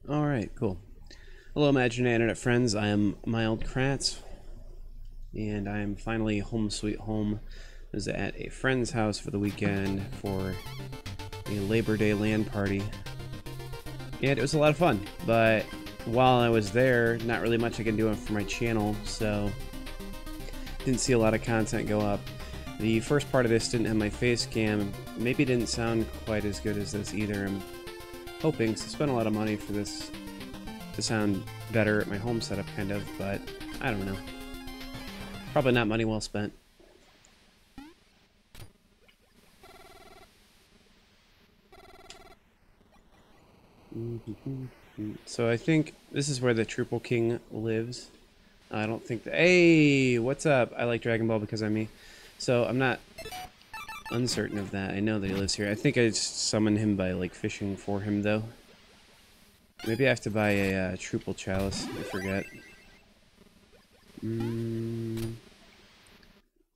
Alright, cool. Hello, Imaginary Internet friends. I am my old Kratz, and I am finally home sweet home. I was at a friend's house for the weekend for a Labor Day LAN party, and it was a lot of fun. But while I was there, not really much I can do for my channel, so didn't see a lot of content go up. The first part of this didn't have my face cam. Maybe it didn't sound quite as good as this either. I'm hoping, so I spent a lot of money for this to sound better at my home setup, kind of, but I don't know. Probably not money well spent. So I think this is where the Triple King lives. I don't think that... Hey, what's up? I like Dragon Ball because I'm me. So I'm not uncertain of that. I know that he lives here. I think I just summoned him by like fishing for him though. Maybe I have to buy a triple chalice. I forget.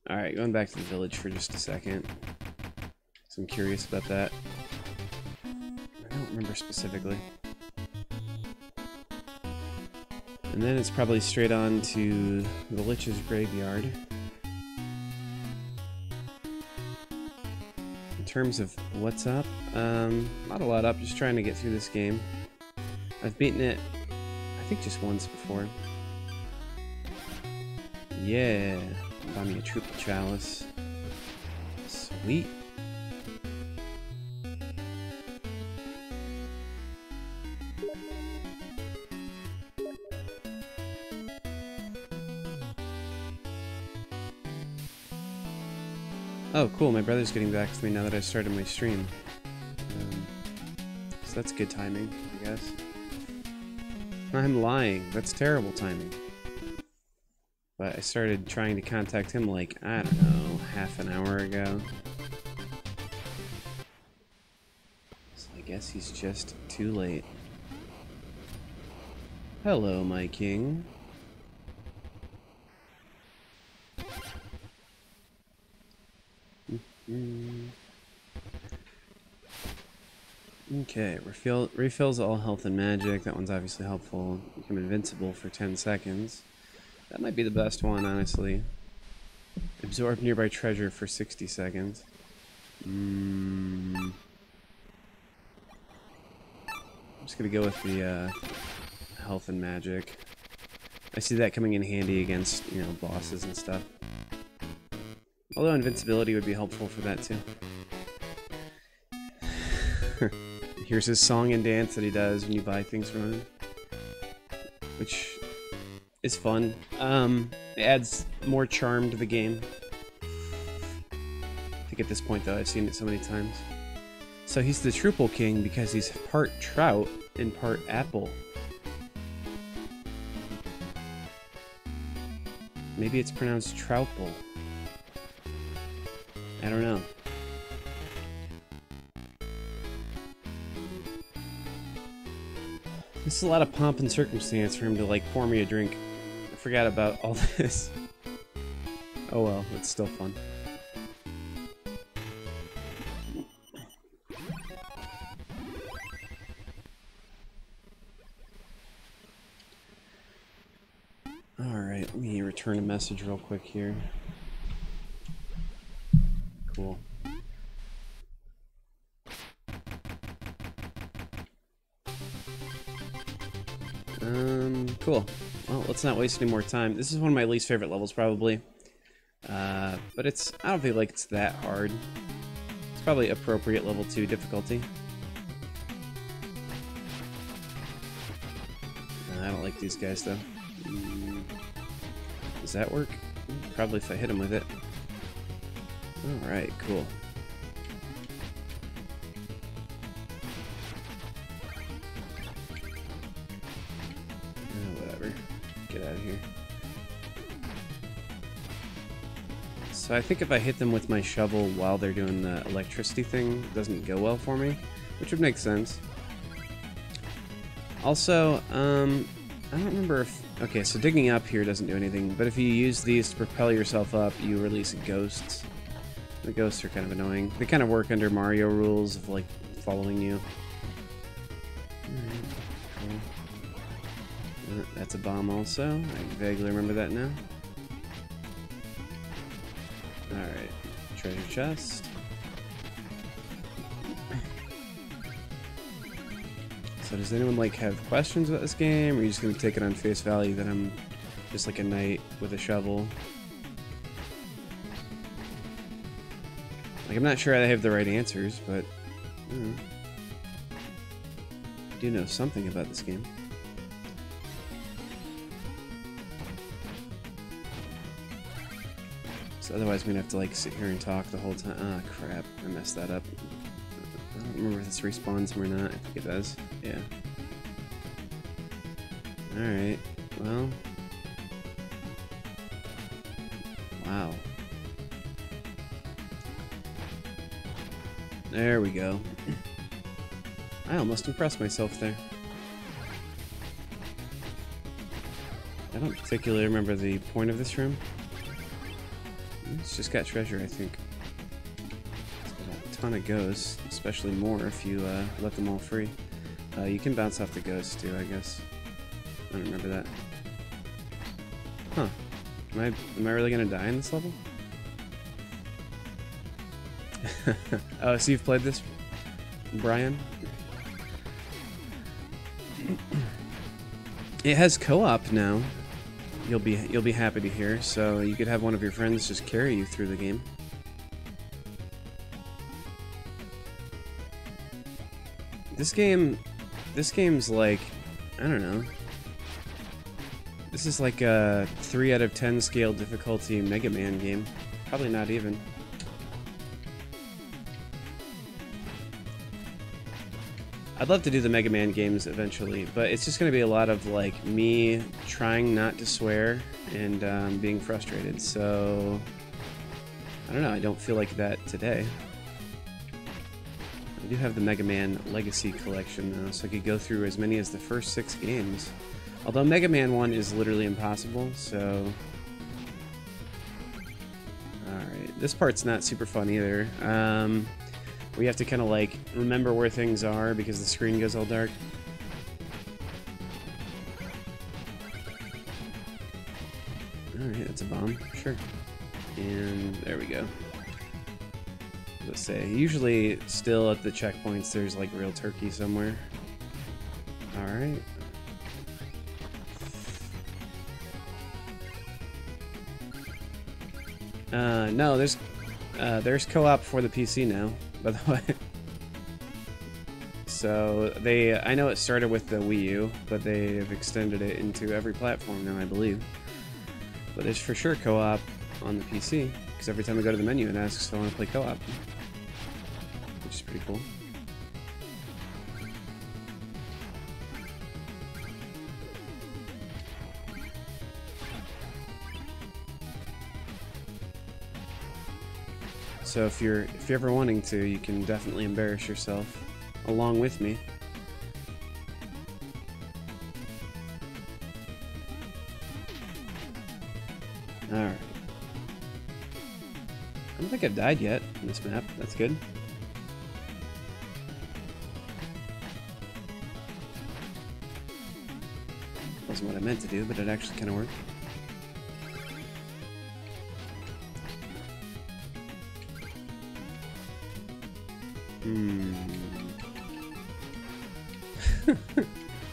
Alright, going back to the village for just a second. So I'm curious about that. I don't remember specifically. And then it's probably straight on to the Lich's graveyard. In terms of what's up, not a lot up, just trying to get through this game. I've beaten it, I think, just once before. Yeah, buy me a triple chalice. Sweet. Oh, cool, my brother's getting back to me now that I started my stream. So that's good timing, I guess. I'm lying. That's terrible timing. But I started trying to contact him like, I don't know, half an hour ago. So I guess he's just too late. Hello, my king. Okay, refills all health and magic. That one's obviously helpful. Become invincible for 10 seconds. That might be the best one, honestly. Absorb nearby treasure for 60 seconds. I'm just gonna go with the health and magic. I see that coming in handy against, you know, bosses and stuff. Although invincibility would be helpful for that too. Here's his song and dance that he does when you buy things from him, which is fun. It adds more charm to the game. I think at this point, though, I've seen it so many times. So he's the Triple King because he's part trout and part apple. Maybe it's pronounced Troutple. I don't know. This is a lot of pomp and circumstance for him to, like, pour me a drink. I forgot about all this. Oh well, it's still fun. Alright, let me return a message real quick here. Cool. Cool. Well, let's not waste any more time. This is one of my least favorite levels, probably. But I don't feel like it's that hard. It's probably appropriate level 2 difficulty. I don't like these guys, though. Does that work? Probably if I hit him with it. Alright, cool. Get out of here. So I think if I hit them with my shovel while they're doing the electricity thing, it doesn't go well for me, which would make sense. Also, I don't remember if... Okay, so digging up here doesn't do anything, but if you use these to propel yourself up, you release ghosts. The ghosts are kind of annoying. They kind of work under Mario rules of, like, following you. That's a bomb also. I vaguely remember that now. Alright. Treasure chest. So does anyone like have questions about this game, or are you just gonna take it on face value that I'm just like a knight with a shovel? Like, I'm not sure I have the right answers, but I do know something about this game. So otherwise I'm gonna have to like sit here and talk the whole time. Ah, crap, I messed that up. I don't remember if this respawns him or not. I think it does. Yeah. Alright, well. Wow. There we go. I almost impressed myself there. I don't particularly remember the point of this room. It's just got treasure, I think. It's got a ton of ghosts, especially more if you let them all free. You can bounce off the ghosts too, I guess. I don't remember that. Huh. Am I really gonna die in this level? Oh, so you've played this, Brian? It has co-op now. You'll be happy to hear. So you could have one of your friends just carry you through the game. This game's like, I don't know. This is like a 3 out of 10 scale difficulty Mega Man game. Probably not even. I'd love to do the Mega Man games eventually, but it's just going to be a lot of like me trying not to swear and being frustrated. So I don't know. I don't feel like that today. I do have the Mega Man Legacy Collection though, so I could go through as many as the first 6 games. Although Mega Man 1 is literally impossible, so... Alright, this part's not super fun either. We have to kind of like remember where things are because the screen goes all dark. Alright, that's a bomb, sure. And there we go. Let's say, usually still at the checkpoints there's like real turkey somewhere. Alright. No, there's co-op for the PC now, by the way. So I know it started with the Wii U, but they have extended it into every platform now, I believe. But there's for sure co-op on the PC, because every time I go to the menu it asks if I want to play co-op, which is pretty cool. So if you're ever wanting to, you can definitely embarrass yourself along with me. Alright. I don't think I've died yet on this map. That's good. Wasn't what I meant to do, but it actually kind of worked.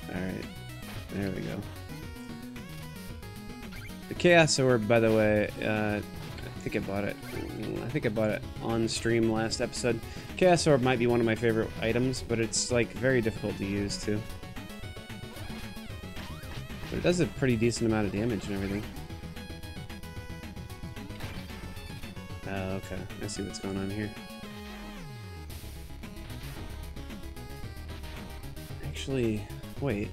Alright, there we go. The Chaos Orb, by the way, I think I bought it. I think I bought it on stream last episode. Chaos Orb might be one of my favorite items, but it's like very difficult to use too. But it does a pretty decent amount of damage and everything. Oh, okay. I see what's going on here. Actually, wait.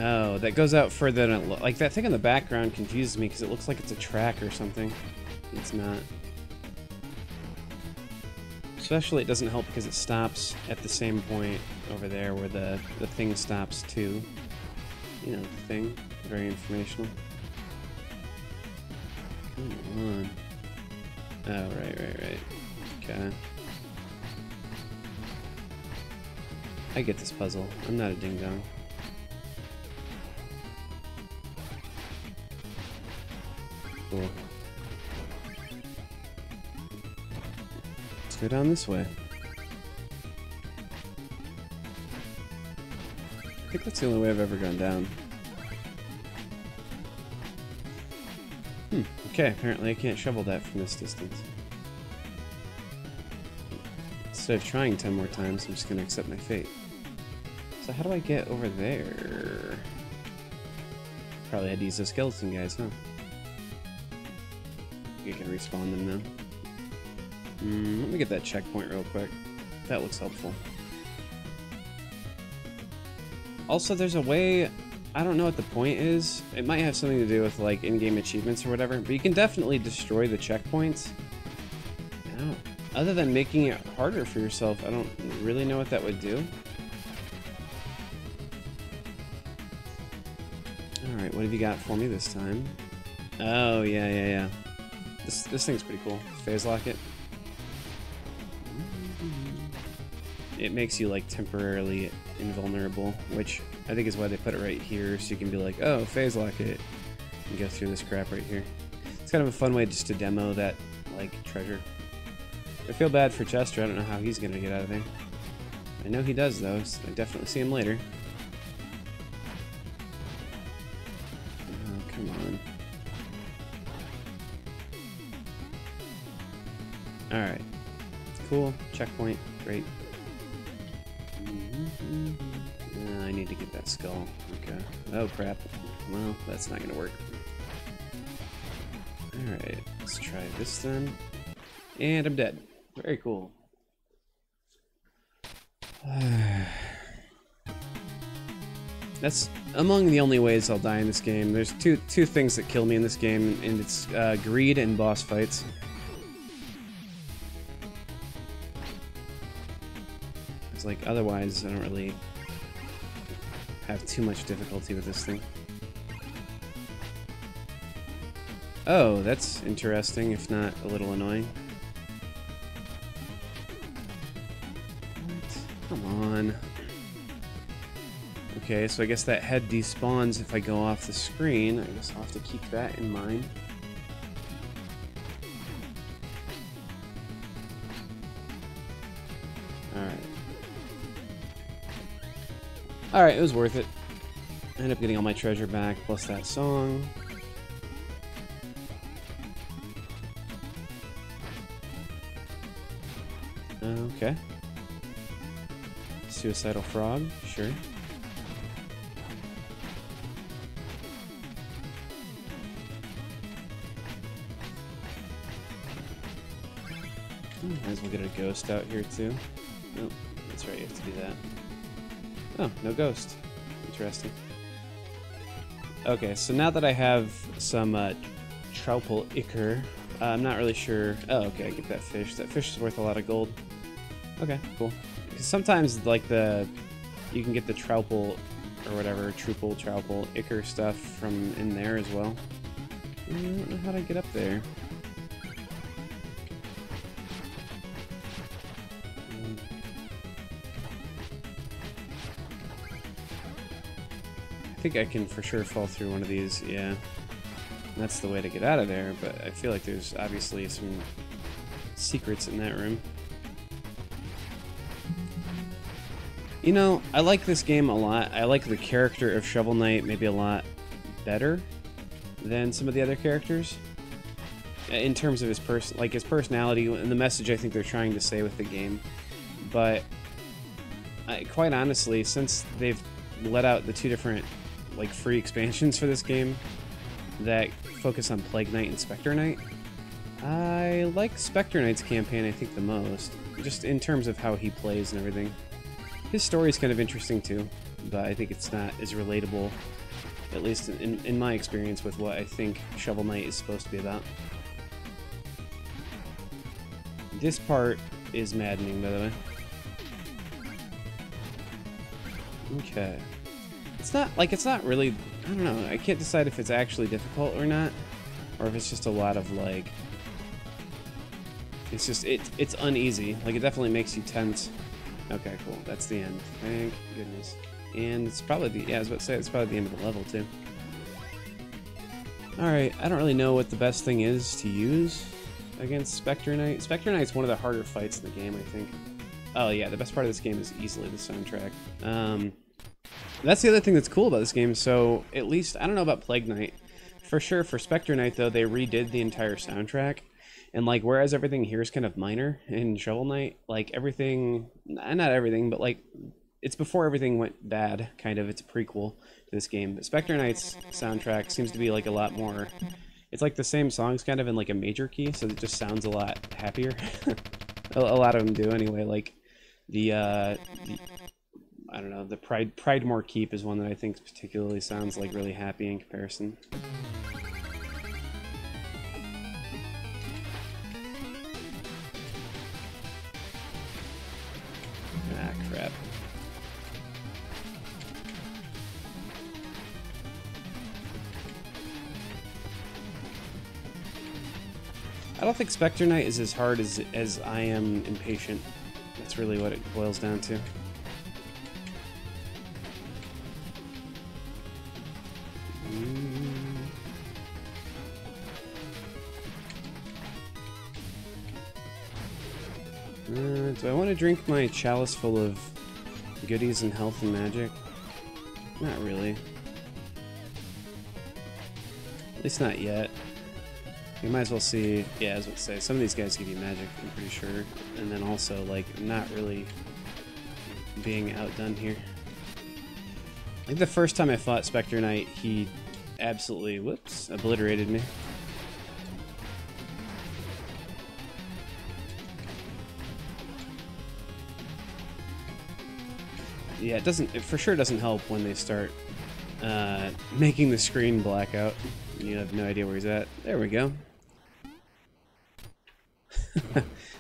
Oh, that goes out further than it looks. Like, that thing in the background confuses me because it looks like it's a track or something. It's not. Especially it doesn't help because it stops at the same point over there where the thing stops too. You know, the thing. Very informational. Come on. Oh, right. Okay. I get this puzzle. I'm not a ding-dong. cool. Let's go down this way. I think that's the only way I've ever gone down. Okay, apparently I can't shovel that from this distance. Instead of trying 10 more times, I'm just gonna accept my fate. So how do I get over there? Probably had to use those skeleton guys, huh? You can respawn them now. Let me get that checkpoint real quick. That looks helpful. Also, there's a way... I don't know what the point is. It might have something to do with, like, in-game achievements or whatever, but you can definitely destroy the checkpoints. Other than making it harder for yourself, I don't really know what that would do. Alright, what have you got for me this time? Oh, yeah. This thing's pretty cool. Phase lock it. It makes you, like, temporarily invulnerable, which I think is why they put it right here, so you can be like, oh, phase lock it, and go through this crap right here. It's kind of a fun way just to demo that, like, treasure. I feel bad for Chester. I don't know how he's gonna get out of there. I know he does, though, so I definitely see him later. Oh, come on. Alright. Cool. Checkpoint. Great. I need to get that skull. Okay. Oh, crap. Well, that's not gonna work. Alright. Let's try this then. And I'm dead. Very cool. That's among the only ways I'll die in this game. There's two things that kill me in this game, and it's greed and boss fights. It's like, otherwise I don't really have too much difficulty with this thing. Oh, that's interesting, if not a little annoying. Come on. Okay, so I guess that head despawns if I go off the screen. I guess I'll have to keep that in mind. Alright. Alright, it was worth it. I ended up getting all my treasure back, plus that song. Okay. Suicidal frog, sure. Might as well get a ghost out here too. Nope, that's right, you have to do that. Oh, no ghost. Interesting. Okay, so now that I have some Traupel Ichor, I'm not really sure. Oh, okay, I get that fish. That fish is worth a lot of gold. Okay, cool. Because sometimes, like, you can get the Traupel, or whatever, Traupel, Ichor stuff from in there as well. I don't know how to get up there. I think I can for sure fall through one of these, yeah. That's the way to get out of there, but I feel like there's obviously some secrets in that room. You know, I like this game a lot. I like the character of Shovel Knight maybe a lot better than some of the other characters. In terms of his personality and the message I think they're trying to say with the game. But quite honestly, since they've let out the two different like free expansions for this game that focus on Plague Knight and Spectre Knight, I like Spectre Knight's campaign I think the most, just in terms of how he plays and everything. His story is kind of interesting too, but I think it's not as relatable, at least in my experience, with what I think Shovel Knight is supposed to be about. This part is maddening, by the way. Okay. It's not really, I don't know, I can't decide if it's actually difficult or not, or if it's just a lot of like, it's uneasy. Like, it definitely makes you tense. Okay, cool. That's the end. Thank goodness. And it's probably the, yeah, I was about to say, it's probably the end of the level, too. Alright, I don't really know what the best thing is to use against Spectre Knight. Spectre Knight's one of the harder fights in the game, I think. Oh yeah, the best part of this game is easily the soundtrack. That's the other thing that's cool about this game, so at least, I don't know about Plague Knight. For sure, for Spectre Knight though, they redid the entire soundtrack. And like, whereas everything here is kind of minor in Shovel Knight, like everything, not everything, but like, it's before everything went bad, kind of. It's a prequel to this game. But Spectre Knight's soundtrack seems to be like a lot more, it's like the same songs kind of in like a major key, so it just sounds a lot happier. a lot of them do anyway, like the I don't know, the Pridemore Keep is one that I think particularly sounds like really happy in comparison. Ah, crap. I don't think Spectre Knight is as hard as I am impatient. That's really what it boils down to. Do I want to drink my chalice full of goodies and health and magic? Not really. At least not yet. You might as well see, yeah, I was about to say, some of these guys give you magic, I'm pretty sure. And then also, like, not really being outdone here. I think the first time I fought Spectre Knight, he absolutely, whoops, obliterated me. Yeah, it for sure doesn't help when they start making the screen black out. You have no idea where he's at. There we go.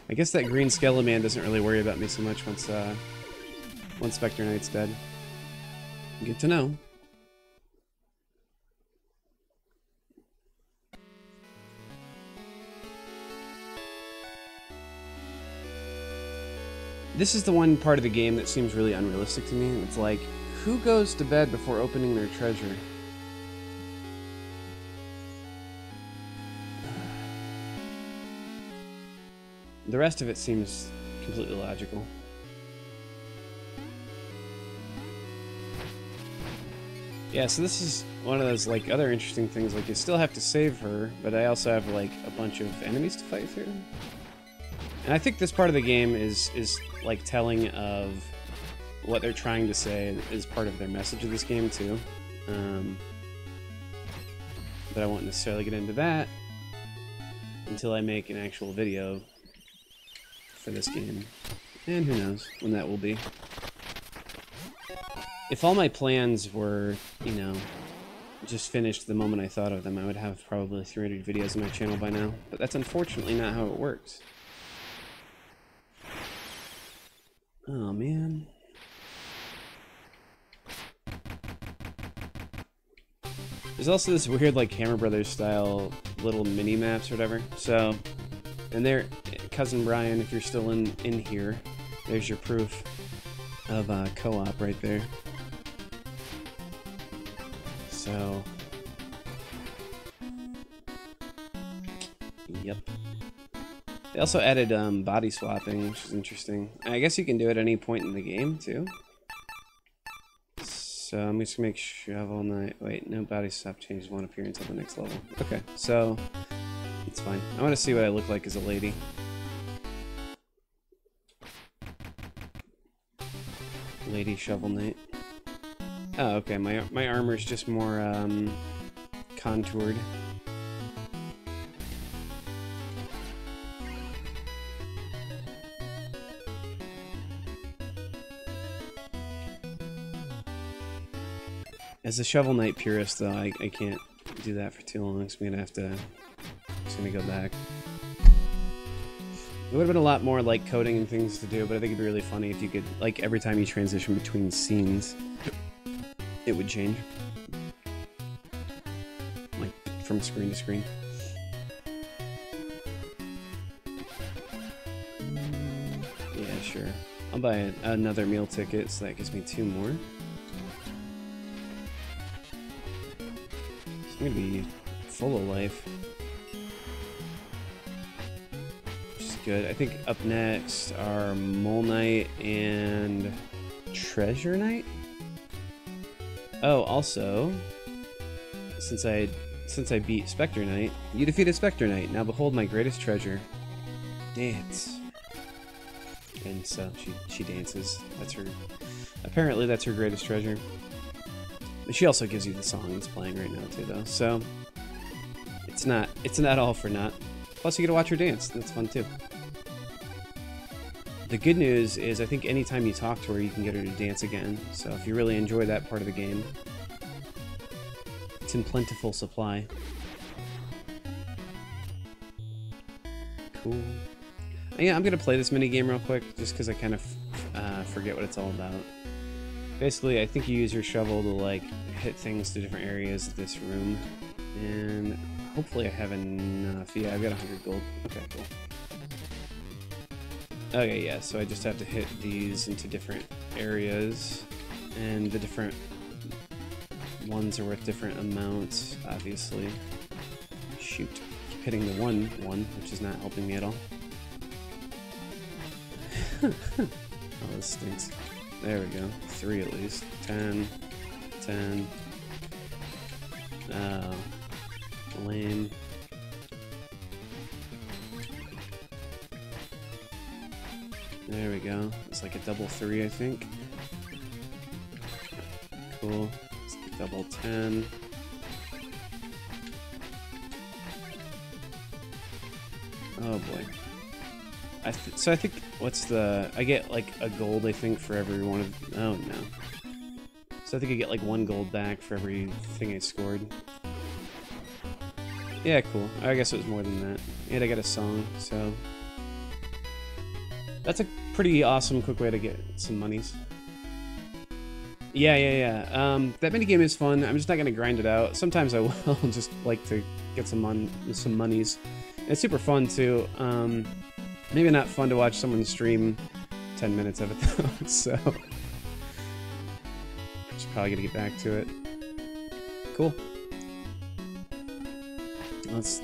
I guess that green skeleton man doesn't really worry about me so much once Spectre Knight's dead. Good to know. This is the one part of the game that seems really unrealistic to me. It's like, who goes to bed before opening their treasure? The rest of it seems completely logical. Yeah, so this is one of those like other interesting things. Like, you still have to save her, but I also have like a bunch of enemies to fight through. And I think this part of the game is like telling of what they're trying to say is part of their message of this game too. But I won't necessarily get into that until I make an actual video for this game. And who knows when that will be. If all my plans were, you know, just finished the moment I thought of them, I would have probably 300 videos on my channel by now. But that's unfortunately not how it works. Oh, man. There's also this weird, like, Hammer Brothers style little mini-maps or whatever. So, and there, Cousin Brian, if you're still in here, there's your proof of co-op right there. So, yep. They also added body swapping, which is interesting. I guess you can do it at any point in the game, too. So I'm just gonna make Shovel Knight. Wait, no, body swap changes won't appear until the next level. Okay, so it's fine. I want to see what I look like as a lady. Lady Shovel Knight. Oh, okay, my armor's just more contoured. As a Shovel Knight purist, though, I can't do that for too long, so I'm gonna have to... just gonna go back. It would have been a lot more, like, coding and things to do, but I think it'd be really funny if you could, like, every time you transition between scenes, it would change. Like, from screen to screen. Yeah, sure. I'll buy another meal ticket, so that gives me 2 more. I'm gonna be full of life. Which is good. I think up next are Mole Knight and Treasure Knight? Oh, also, since I beat Spectre Knight, you defeated Spectre Knight. Now behold my greatest treasure. Dance. And so she dances. Apparently that's her greatest treasure. But she also gives you the song that's playing right now too, though. So it's not all for naught. Plus you get to watch her dance. That's fun too. The good news is I think anytime you talk to her, you can get her to dance again. So if you really enjoy that part of the game, it's in plentiful supply. Cool. Yeah, I'm gonna play this mini game real quick, just because I kind of forget what it's all about. Basically, I think you use your shovel to like hit things to different areas of this room, and hopefully I have enough. Yeah, I've got 100 gold. Okay, cool. Okay, yeah, so I just have to hit these into different areas, and the different ones are worth different amounts, obviously. Shoot. Keep hitting the one, which is not helping me at all. Oh, this stinks. There we go. 3 at least. 10. 10. Oh. Lame. There we go. It's like a double 3, I think. Cool. It's like double 10. Oh boy. So I think, what's the... I get like a gold, I think, for every one of... Oh no. So I think I get like 1 gold back for every thing I scored. Yeah, cool. I guess it was more than that. And I got a song, so... That's a pretty awesome, quick way to get some monies. Yeah. That minigame is fun. I'm just not gonna grind it out. Sometimes I will just like to get some monies. It's super fun too. Maybe not fun to watch someone stream 10 minutes of it though. So just probably gonna get back to it. Cool.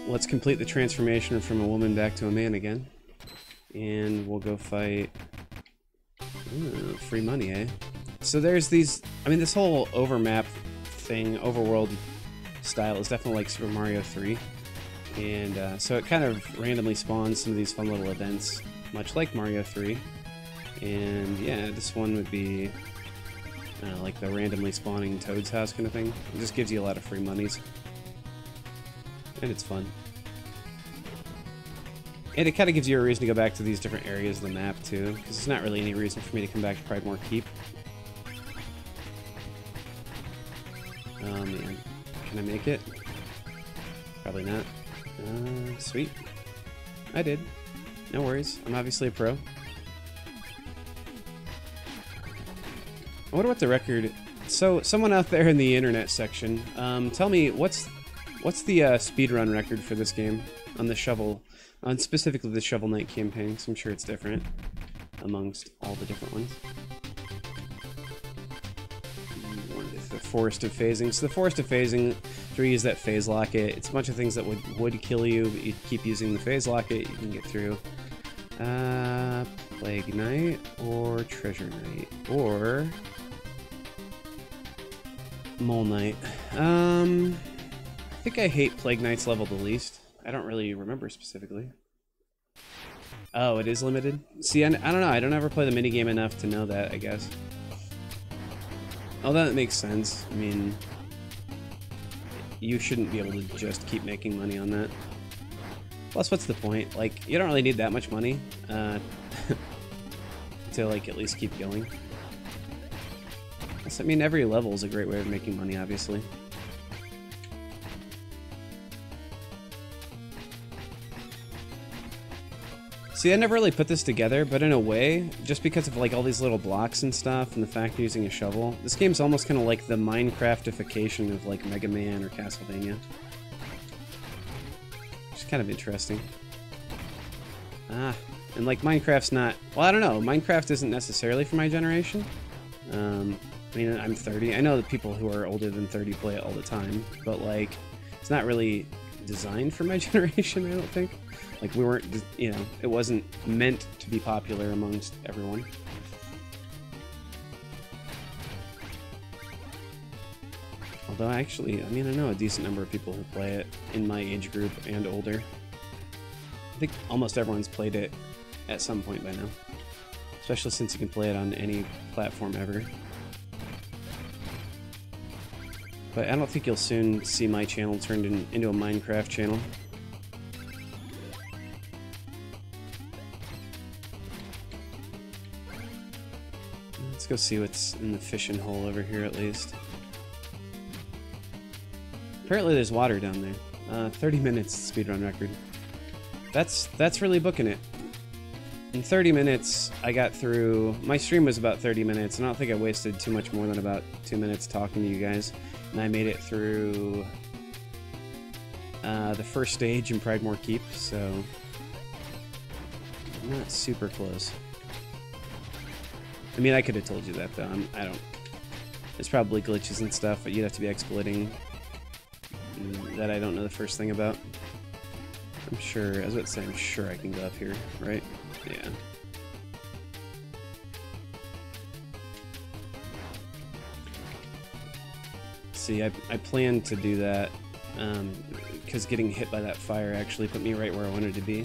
Let's complete the transformation from a woman back to a man again. And we'll go fight... Ooh, free money, eh? So there's these... I mean, this whole overmap thing, overworld style is definitely like Super Mario 3. And so it kind of randomly spawns some of these fun little events, much like Mario 3. And yeah, this one would be like the randomly spawning Toad's house kind of thing. It just gives you a lot of free monies. And it's fun. And it kind of gives you a reason to go back to these different areas of the map, too, because there's not really any reason for me to come back to Pridemore Keep. Oh, man. Can I make it? Probably not. Sweet. I did. No worries. I'm obviously a pro. I wonder what the record... So, someone out there in the internet section, tell me, what's the speedrun record for this game on the shovel... On specifically the Shovel Knight campaign, so I'm sure it's different amongst all the different ones. The Forest of Phasing. So the Forest of Phasing, to use that phase locket, it's a bunch of things that would kill you, but you keep using the phase locket, you can get through. Plague Knight, or Treasure Knight, or Mole Knight. I think I hate Plague Knight's level the least. I don't really remember specifically. Oh, it is limited? See, I don't know. I don't ever play the minigame enough to know that, I guess. Oh, that makes sense. I mean, you shouldn't be able to just keep making money on that. Plus, what's the point? Like, you don't really need that much money to, like, at least keep going. Plus, I mean, every level is a great way of making money, obviously. See, I never really put this together, but in a way, just because of like all these little blocks and stuff, and the fact you're using a shovel, this game's almost kind of like the Minecraftification of like Mega Man or Castlevania. Which is kind of interesting. Ah, and like Minecraft's not... Well, I don't know. Minecraft isn't necessarily for my generation. I mean, I'm 30. I know that people who are older than 30 play it all the time, but like, It's not really designed for my generation, I don't think. Like, we weren't, you know, it wasn't meant to be popular amongst everyone. Although, actually, I mean, I know a decent number of people who play it in my age group and older. I think almost everyone's played it at some point by now. Especially since you can play it on any platform ever. But I don't think you'll soon see my channel turned into a Minecraft channel. Let's go see what's in the fishing hole over here at least. Apparently there's water down there. 30 minutes speedrun record. That's really booking it. In 30 minutes, I got through... My stream was about 30 minutes, and I don't think I wasted too much more than about 2 minutes talking to you guys. And I made it through the first stage in Pridemore Keep, so... I'm not super close. I mean, I could have told you that, though. I don't... There's probably glitches and stuff, but you'd have to be exploiting that I don't know the first thing about. I'm sure... I was about to say, I'm sure I can go up here, right? Yeah. See, I planned to do that because getting hit by that fire actually put me right where I wanted to be.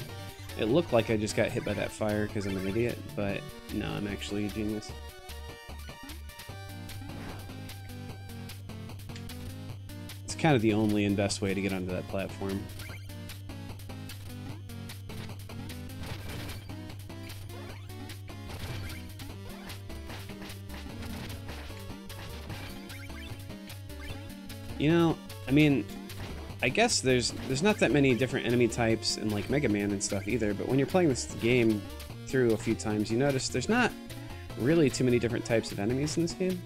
It looked like I just got hit by that fire because I'm an idiot, but no, I'm actually a genius. It's kind of the only and best way to get onto that platform. You know, I mean, I guess there's not that many different enemy types in like Mega Man and stuff either, but when you're playing this game through a few times, you notice there's not really too many different types of enemies in this game.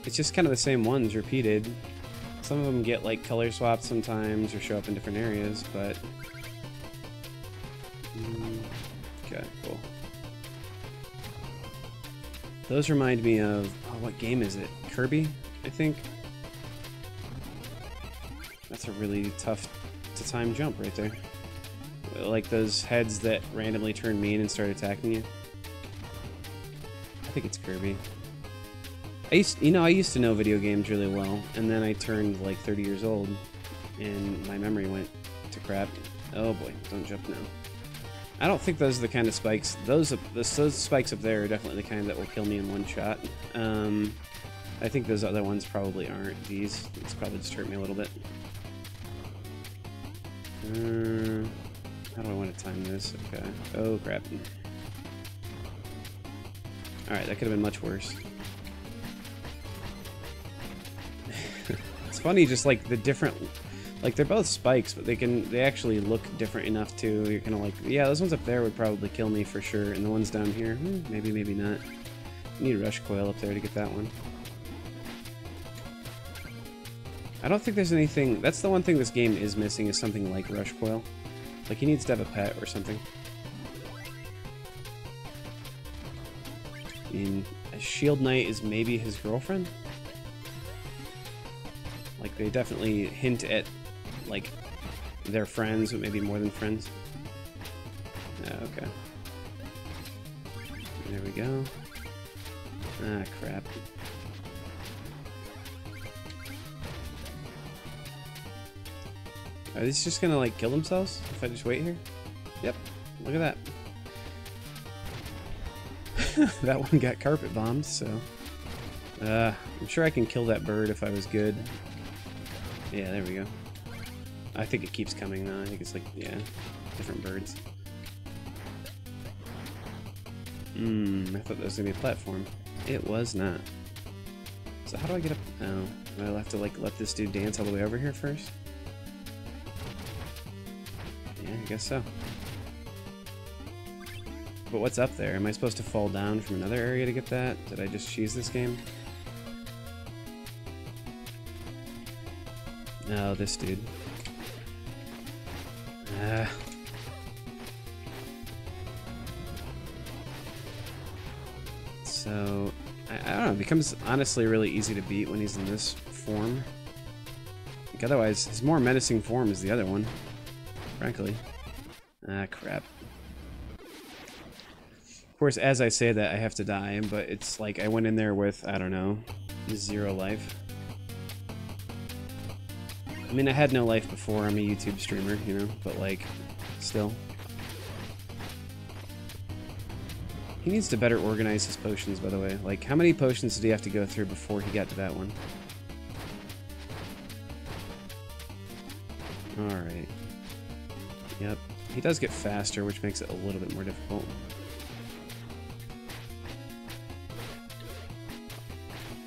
It's just kind of the same ones repeated. Some of them get like color swapped sometimes or show up in different areas, but... Okay, cool. Those remind me of... Oh, what game is it? Kirby? I think. That's a really tough to time jump right there. Like those heads that randomly turn mean and start attacking you. I think it's Kirby. I used to know video games really well, and then I turned like 30 years old, and my memory went to crap. Oh boy, don't jump now. I don't think those are the kind of spikes. Those spikes up there are definitely the kind that will kill me in one shot. I think those other ones probably aren't these. It's probably just hurt me a little bit. How do I want to time this? Okay. Oh, crap. Alright, that could have been much worse. It's funny, just like the different... Like, they're both spikes, but they actually look different enough too. You're kind of like, yeah, those ones up there would probably kill me for sure, and the ones down here, maybe, maybe not. You need a rush coil up there to get that one. I don't think there's anything... That's the one thing this game is missing, is something like rush coil. Like, he needs to have a pet or something. I mean, a Shield Knight is maybe his girlfriend? Like, they definitely hint at, like, they're friends, but maybe more than friends. Okay. There we go. Ah, crap. Are these just gonna, like, kill themselves if I just wait here? Yep. Look at that. That one got carpet bombed, so... I'm sure I can kill that bird if I was good. Yeah, there we go. I think it keeps coming now. I think it's like, yeah, different birds. I thought that was gonna be a platform. It was not. So how do I get up? Oh, do I have to, like, let this dude dance all the way over here first? Yeah, I guess so. But what's up there? Am I supposed to fall down from another area to get that? Did I just cheese this game? No, this dude. So, I don't know, it becomes honestly really easy to beat when he's in this form. Otherwise, his more menacing form is the other one, frankly. Ah, crap. Of course, as I say that, I have to die, but it's like I went in there with, I don't know, 0 life. I mean, I had no life before, I'm a YouTube streamer, you know, but like, still. He needs to better organize his potions, by the way. Like, how many potions did he have to go through before he got to that one? Alright. Yep. He does get faster, which makes it a little bit more difficult.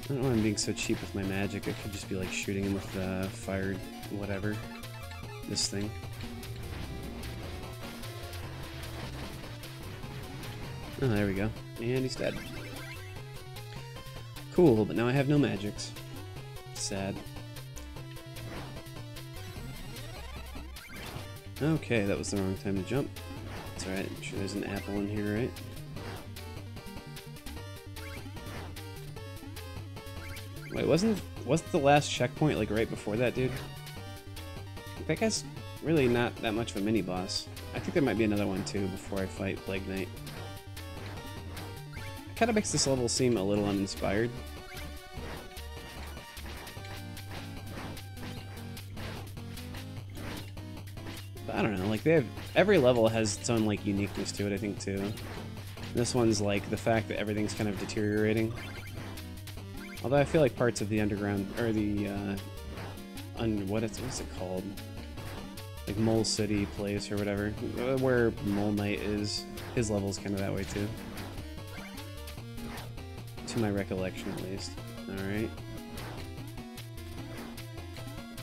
I don't know why I'm being so cheap with my magic. I could just be like shooting him with fire, whatever. This thing. Oh, there we go. And he's dead. Cool, but now I have no magics. Sad. Okay, that was the wrong time to jump. It's alright, I'm sure there's an apple in here, right? Wait, wasn't the last checkpoint like right before that, dude? That guy's really not that much of a mini-boss. I think there might be another one too before I fight Plague Knight. It kind of makes this level seem a little uninspired. But I don't know, like every level has its own like uniqueness to it, I think too. This one's like the fact that everything's kind of deteriorating. Although I feel like parts of the underground, or the, what's it called? Like Mole City place or whatever, where Mole Knight is, his level's kind of that way too. To my recollection, at least. Alright.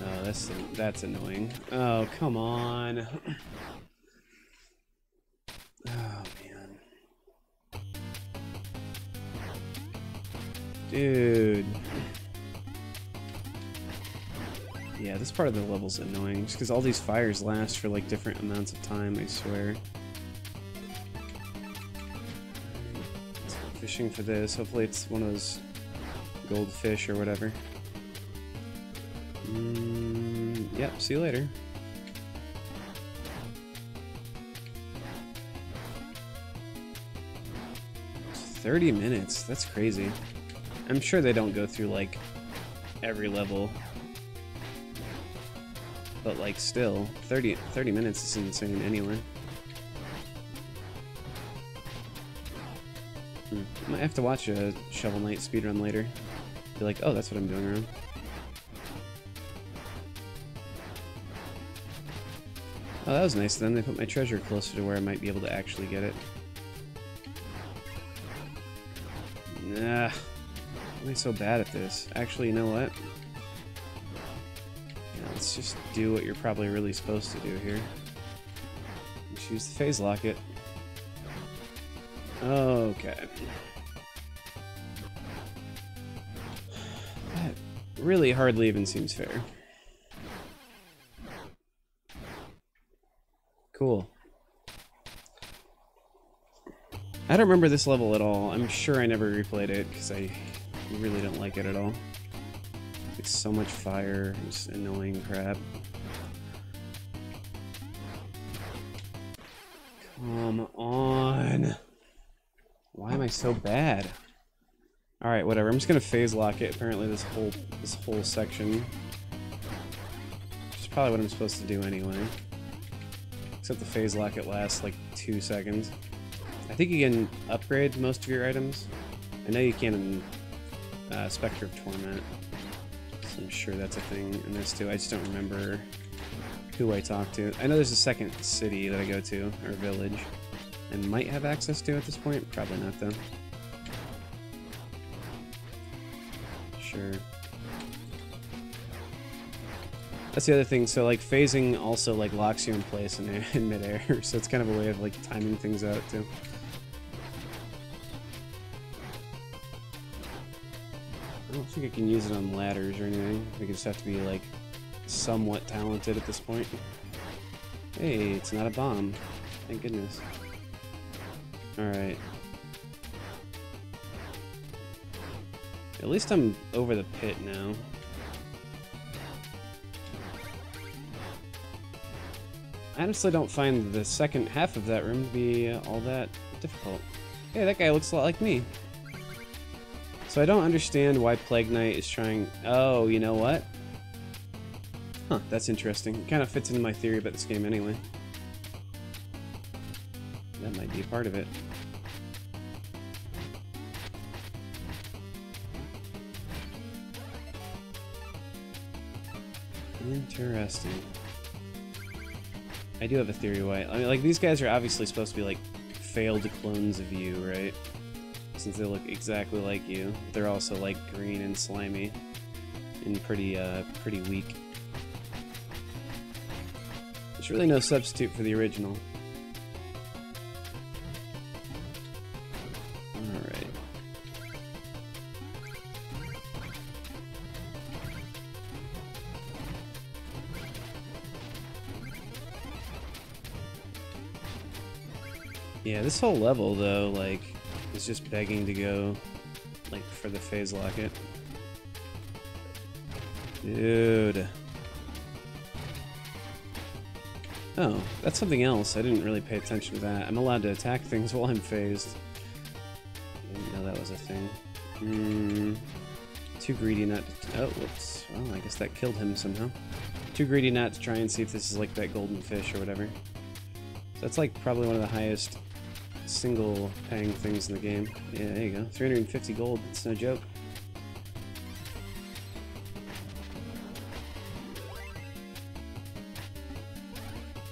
Oh, that's annoying. Oh, come on. Oh, man. Dude. Yeah, this part of the level's annoying, just because all these fires last for like different amounts of time, I swear. So I'm fishing for this. Hopefully it's one of those goldfish or whatever. Yep, see you later. It's 30 minutes, that's crazy. I'm sure they don't go through like every level. But like still, 30 minutes is insane anyway. I might have to watch a Shovel Knight speedrun later. Be like, oh, that's what I'm doing wrong. Oh, that was nice then. They put my treasure closer to where I might be able to actually get it. Nah. Why am I so bad at this? Actually, you know what? Let's just do what you're probably really supposed to do here. Just use the phase locket. Okay. That really hardly even seems fair. Cool. I don't remember this level at all. I'm sure I never replayed it because I really don't like it at all. Like so much fire, just annoying crap. Come on. Why am I so bad? Alright, whatever. I'm just gonna phase lock it, apparently this whole section. Which is probably what I'm supposed to do anyway. Except the phase locket lasts like 2 seconds. I think you can upgrade most of your items. I know you can in Spectre of Torment. So I'm sure that's a thing in this too. I just don't remember who I talked to. I know there's a second city that I go to, or village, and might have access to at this point. Probably not though. Sure. That's the other thing, so like phasing also like locks you in place in midair, so it's kind of a way of like timing things out too. I don't think I can use it on ladders or anything. I just have to be like somewhat talented at this point. Hey, it's not a bomb. Thank goodness. Alright. At least I'm over the pit now. I honestly don't find the second half of that room to be all that difficult. Hey, that guy looks a lot like me. So I don't understand why Plague Knight is trying... Oh, you know what? Huh, that's interesting. It kind of fits into my theory about this game anyway. That might be a part of it. Interesting. I do have a theory why. I mean, like, these guys are obviously supposed to be, like, failed clones of you, right? Since they look exactly like you. They're also, like, green and slimy. And pretty weak. There's really no substitute for the original. Alright. Yeah, this whole level, though, like, is just begging to go, like, for the phase locket. Dude. Oh, that's something else. I didn't really pay attention to that. I'm allowed to attack things while I'm phased. I didn't know that was a thing. Too greedy not to... Oh, whoops. Well, I guess that killed him somehow. Too greedy not to try and see if this is like that golden fish or whatever. So that's like probably one of the highest single paying things in the game. Yeah, there you go. 350 gold. It's no joke.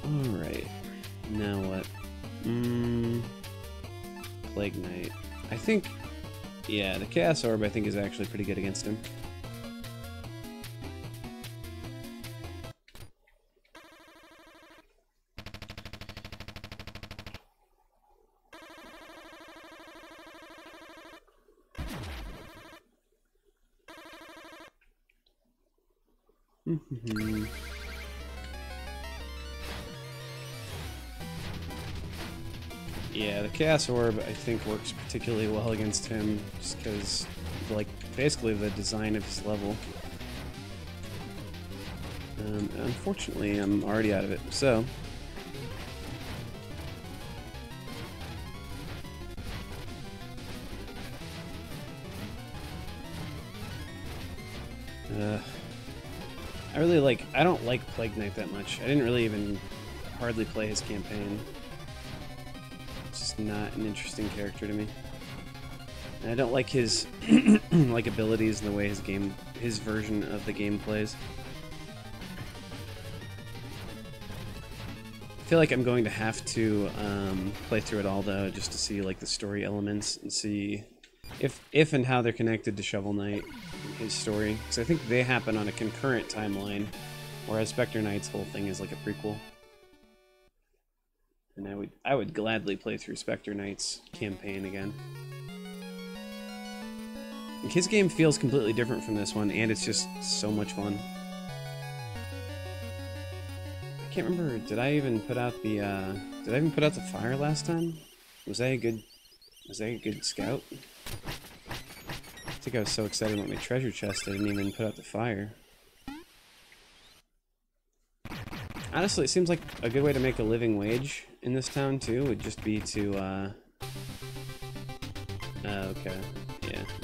Alright. Now what? Plague Knight. I think... Yeah, the Chaos Orb I think is actually pretty good against him. Yeah, the Chaos Orb I think works particularly well against him, just because, like, basically the design of his level. Unfortunately, I'm already out of it, so... I don't like Plague Knight that much. I didn't really even hardly play his campaign. It's just not an interesting character to me. And I don't like his like abilities and the way his version of the game plays. I feel like I'm going to have to play through it all though, just to see like the story elements and see if and how they're connected to Shovel Knight and his story, because I think they happen on a concurrent timeline, whereas Spectre Knight's whole thing is like a prequel. And I would gladly play through Spectre Knight's campaign again. Like, his game feels completely different from this one, and it's just so much fun. I can't remember. Did I even put out the fire last time? Was that a good scout? I think I was so excited about my treasure chest I didn't even put out the fire. Honestly, it seems like a good way to make a living wage in this town too would just be to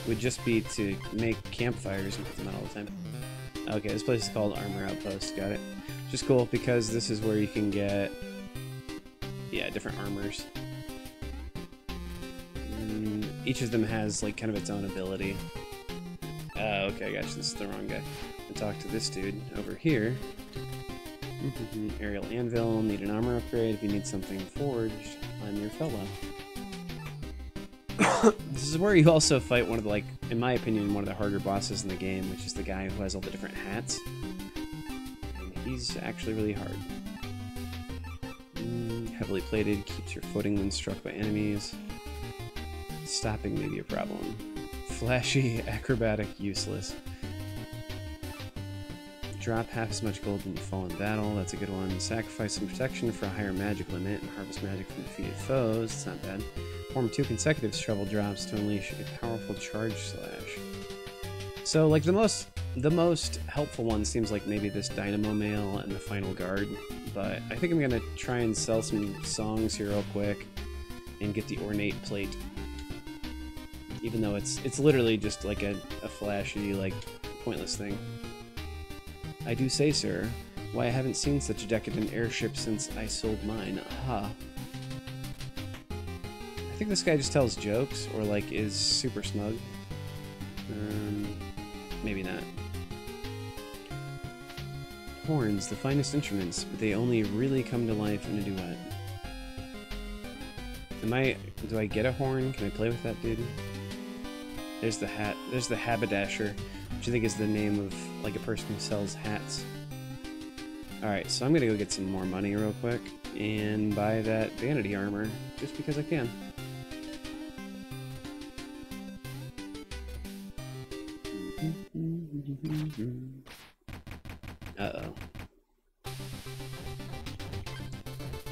would just be to make campfires and put them out all the time. Okay, this place is called Armor Outpost, got it. Which is cool because this is where you can get, yeah, different armors. Each of them has like kind of its own ability. Okay, I got you. This is the wrong guy. I'll talk to this dude over here. Aerial Anvil, need an armor upgrade. If you need something forged, I'm your fellow. This is where you also fight one of the, like, in my opinion, one of the harder bosses in the game, which is the guy who has all the different hats. And he's actually really hard. Heavily plated, keeps your footing when struck by enemies. Stopping may be a problem. Flashy, acrobatic, useless. Drop half as much gold when you fall in battle, that's a good one. Sacrifice some protection for a higher magic limit and harvest magic from defeated foes, it's not bad. Form 2 consecutive shovel drops to unleash a powerful charge slash. So, like, the most helpful one seems like maybe this Dynamo Mail and the Final Guard, but I think I'm gonna try and sell some songs here real quick and get the ornate plate. Even though it's literally just like a flashy, like, pointless thing. I do say, sir, why I haven't seen such a decadent airship since I sold mine. Aha. I think this guy just tells jokes, or like is super smug. Maybe not. Horns, the finest instruments, but they only really come to life in a duet. Do I get a horn? Can I play with that dude? There's the hat. There's the haberdasher, which I think is the name of like a person who sells hats. Alright, so I'm gonna go get some more money real quick and buy that vanity armor, just because I can. Uh-oh.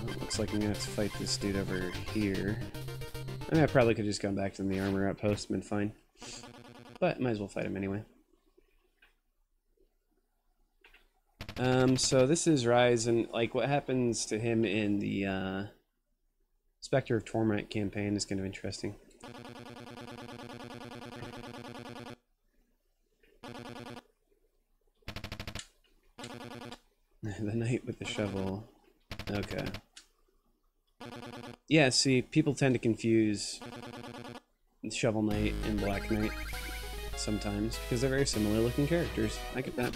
Well, looks like I'm gonna have to fight this dude over here. I mean, I probably could just gone back to the armor outpost and been fine. But might as well fight him anyway. So this is Rise, and like what happens to him in the Spectre of Torment campaign is kind of interesting. The knight with the shovel. Okay. Yeah, see, people tend to confuse Shovel Knight and Black Knight sometimes, because they're very similar looking characters. I get that.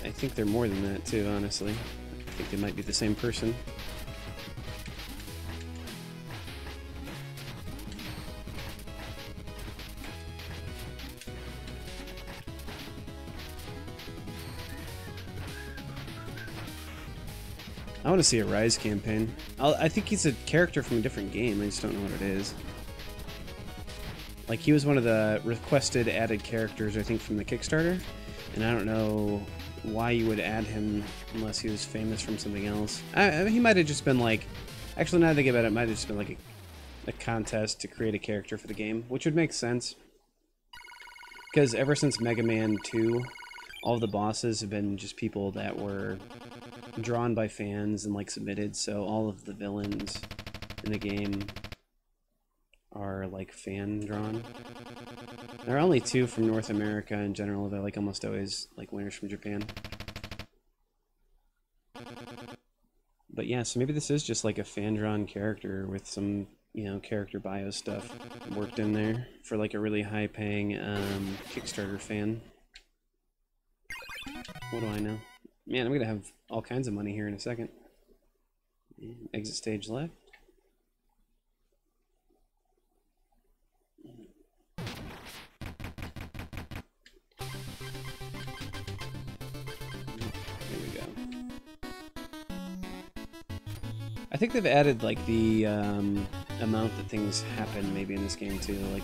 I think they're more than that too, honestly. I think they might be the same person. I want to see a Rise campaign. I think he's a character from a different game, I just don't know what it is. Like, he was one of the requested added characters, I think, from the Kickstarter, and I don't know why you would add him unless he was famous from something else. He might have just been like... Actually, now that I think about it, it might have just been like a contest to create a character for the game, which would make sense. Because ever since Mega Man 2, all of the bosses have been just people that were drawn by fans and like submitted, so all of the villains in the game are like fan drawn. There are only 2 from North America in general. They're like almost always like winners from Japan. But yeah, so maybe this is just like a fan drawn character with some, you know, character bio stuff worked in there for like a really high paying Kickstarter fan. What do I know? Man, I'm gonna have all kinds of money here in a second. Exit stage left. There we go. I think they've added like the amount that things happen maybe in this game too, like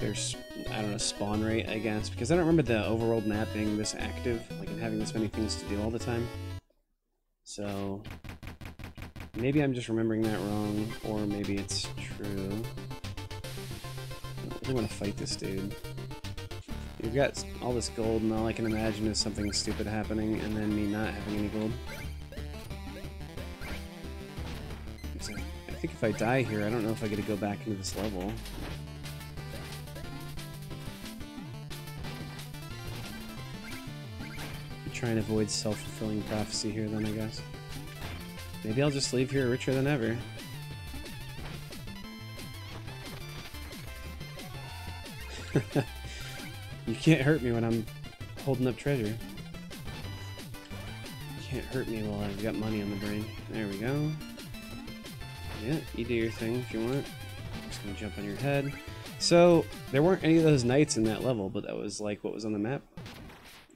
there's, I don't know, spawn rate, I guess, because I don't remember the overworld map being this active, like, and having this many things to do all the time. So maybe I'm just remembering that wrong, or maybe it's true. I don't really want to fight this dude. You've got all this gold, and all I can imagine is something stupid happening, and then me not having any gold. I think if I die here, I don't know if I get to go back into this level. Try and avoid self-fulfilling prophecy here then, I guess. Maybe I'll just leave here richer than ever. You can't hurt me when I'm holding up treasure. You can't hurt me while I've got money on the brain. There we go. Yeah, you do your thing if you want. I'm just gonna jump on your head. So, there weren't any of those knights in that level, but that was like what was on the map.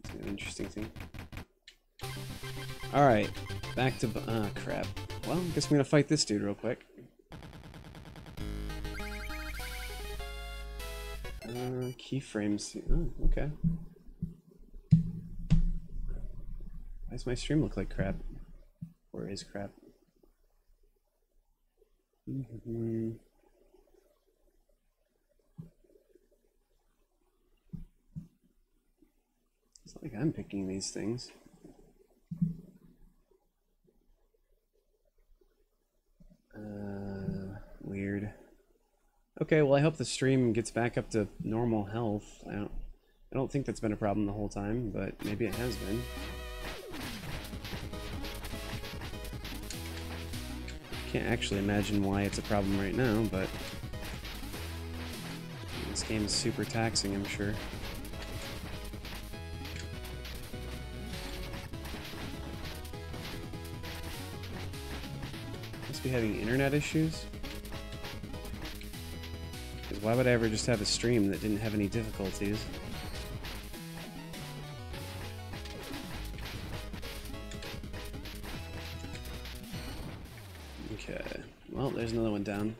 It's an interesting thing. Alright, back to... ah, crap. Well, I guess I'm gonna fight this dude real quick. Keyframes... oh, okay. Why does my stream look like crap? Or is crap? As long Like I'm picking these things. Weird. Okay, well I hope the stream gets back up to normal health. I don't think that's been a problem the whole time, but maybe it has been. Can't actually imagine why it's a problem right now, but this game is super taxing, I'm sure. Must be having internet issues? Because why would I ever just have a stream that didn't have any difficulties? Okay, well, there's another one down.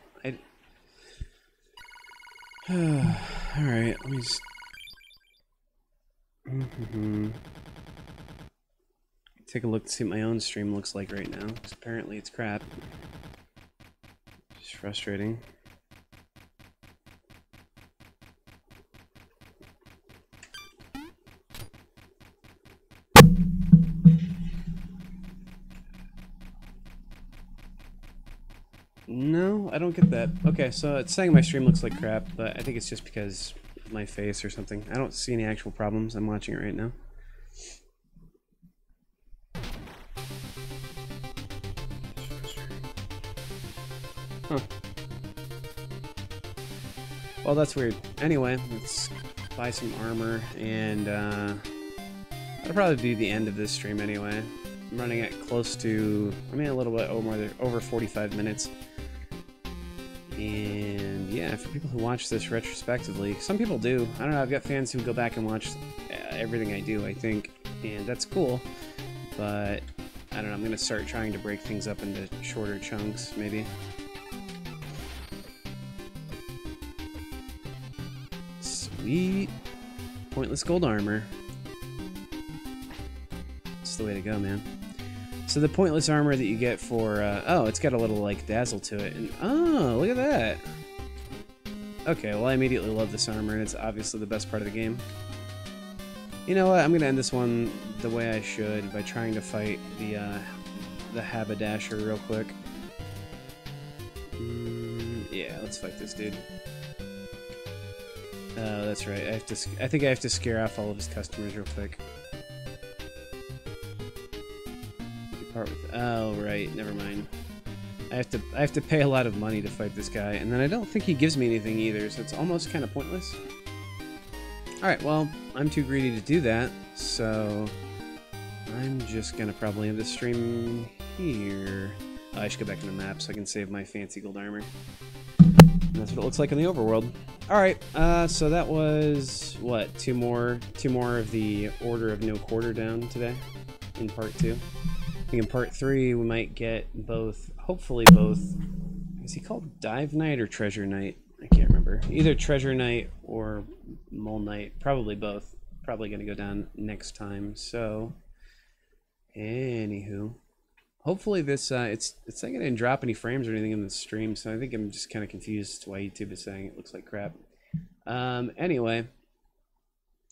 Alright, let me just... Take a look to see what my own stream looks like right now, because apparently it's crap. Just frustrating. No, I don't get that. Okay, so it's saying my stream looks like crap, but I think it's just because of my face or something. I don't see any actual problems. I'm watching it right now. Huh. Well, that's weird. Anyway, let's buy some armor, and that'll probably be the end of this stream anyway. I'm running at close to, I mean, a little bit over 45 minutes. And yeah, for people who watch this retrospectively, some people do. I don't know, I've got fans who go back and watch everything I do, I think, and that's cool. But I don't know, I'm gonna start trying to break things up into shorter chunks, maybe. Sweet. Pointless gold armor. That's the way to go, man. So the pointless armor that you get for, oh, it's got a little, like, dazzle to it, and, oh, look at that! Okay, well, I immediately love this armor, and it's obviously the best part of the game. You know what, I'm gonna end this one the way I should, by trying to fight the haberdasher real quick. Yeah, let's fight this dude. Oh, that's right, I think I have to scare off all of his customers real quick. Oh, right, never mind. I have to pay a lot of money to fight this guy, and then I don't think he gives me anything either, so it's almost kind of pointless. Alright, well, I'm too greedy to do that, so I'm just gonna probably end the stream here. Oh, I should go back to the map so I can save my fancy gold armor. And that's what it looks like in the overworld. Alright, so that was, what, two more of the Order of No Quarter down today, in part 2. I think in part 3 we might get both, hopefully both, is he called Dive Knight or Treasure Knight? I can't remember. Either Treasure Knight or Mole Knight, probably both. Probably going to go down next time, so, anywho. Hopefully this, it's not going to drop any frames or anything in the stream, so I think I'm just kind of confused as to why YouTube is saying it looks like crap. Anyway,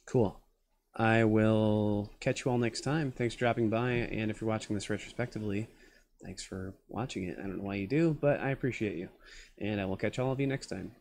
cool. I will catch you all next time. Thanks for dropping by, and if you're watching this retrospectively, thanks for watching it. I don't know why you do, but I appreciate you. And I will catch all of you next time.